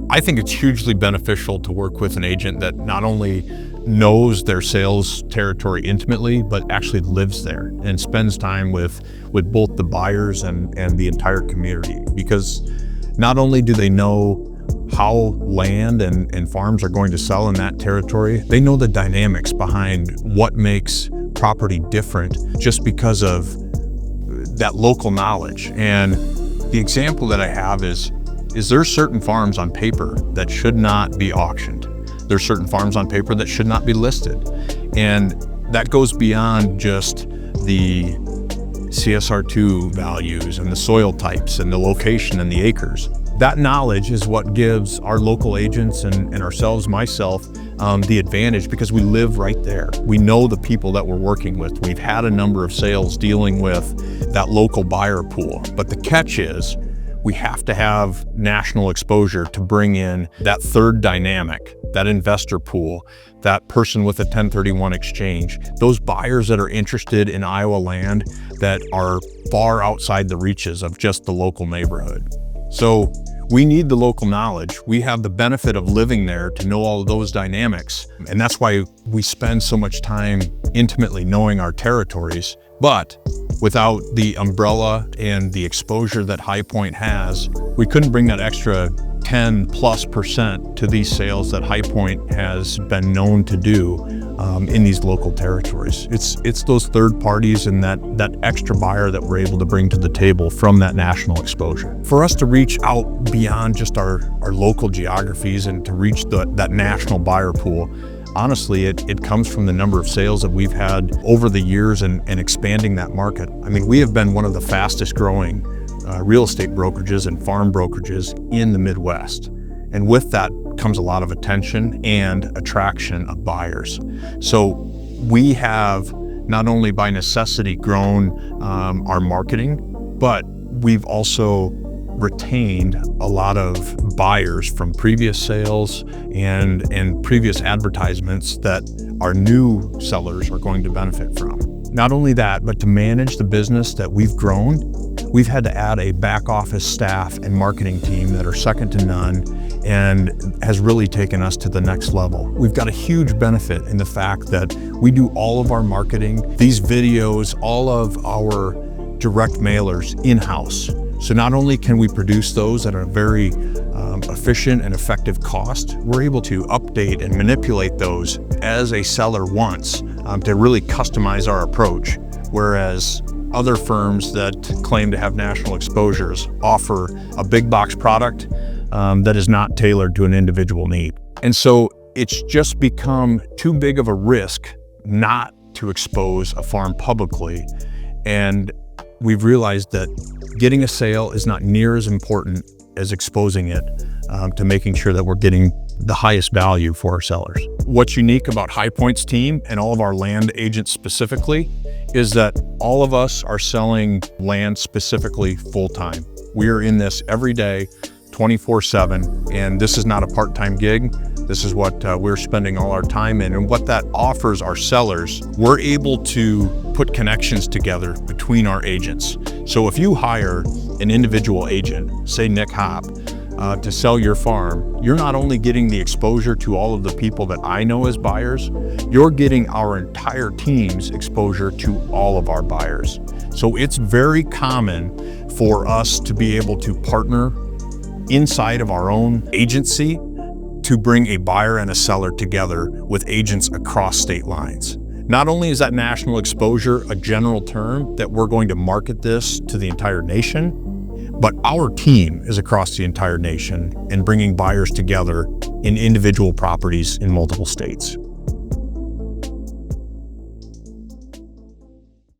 I think it's hugely beneficial to work with an agent that not only knows their sales territory intimately, but actually lives there and spends time with both the buyers and the entire community. Because not only do they know how land and farms are going to sell in that territory, they know the dynamics behind what makes property different just because of that local knowledge. And the example that I have is there certain farms on paper that should not be auctioned. There's certain farms on paper that should not be listed. And that goes beyond just the CSR2 values and the soil types and the location and the acres. That knowledge is what gives our local agents and ourselves, myself, the advantage because we live right there. We know the people that we're working with. We've had a number of sales dealing with that local buyer pool. But the catch is, we have to have national exposure to bring in that third dynamic, that investor pool, that person with a 1031 exchange, those buyers that are interested in Iowa land that are far outside the reaches of just the local neighborhood. So we need the local knowledge. We have the benefit of living there to know all of those dynamics. And that's why we spend so much time intimately knowing our territories. But without the umbrella and the exposure that High Point has, we couldn't bring that extra 10+% to these sales that High Point has been known to do in these local territories. It's those third parties and that extra buyer that we're able to bring to the table from that national exposure. For us to reach out beyond just our local geographies and to reach that national buyer pool, honestly, it comes from the number of sales that we've had over the years and expanding that market. I mean, we have been one of the fastest growing real estate brokerages and farm brokerages in the Midwest. And with that comes a lot of attention and attraction of buyers. So we have not only by necessity grown our marketing, but we've also retained a lot of buyers from previous sales and previous advertisements that our new sellers are going to benefit from. Not only that, but to manage the business that we've grown, we've had to add a back office staff and marketing team that are second to none and has really taken us to the next level. We've got a huge benefit in the fact that we do all of our marketing, these videos, all of our direct mailers in-house. So not only can we produce those at a very efficient and effective cost, we're able to update and manipulate those as a seller wants to really customize our approach. Whereas other firms that claim to have national exposures offer a big box product that is not tailored to an individual need. And so it's just become too big of a risk not to expose a farm publicly. And we've realized that getting a sale is not near as important as exposing it to making sure that we're getting the highest value for our sellers. What's unique about High Point's team and all of our land agents specifically is that all of us are selling land specifically full-time. We are in this every day, 24/7, and this is not a part-time gig. This is what we're spending all our time in. And what that offers our sellers, we're able to put connections together between our agents. So if you hire an individual agent, say Nick Hopp, to sell your farm, you're not only getting the exposure to all of the people that I know as buyers, you're getting our entire team's exposure to all of our buyers. So it's very common for us to be able to partner inside of our own agency to bring a buyer and a seller together with agents across state lines. Not only is that national exposure a general term that we're going to market this to the entire nation, but our team is across the entire nation and bringing buyers together in individual properties in multiple states.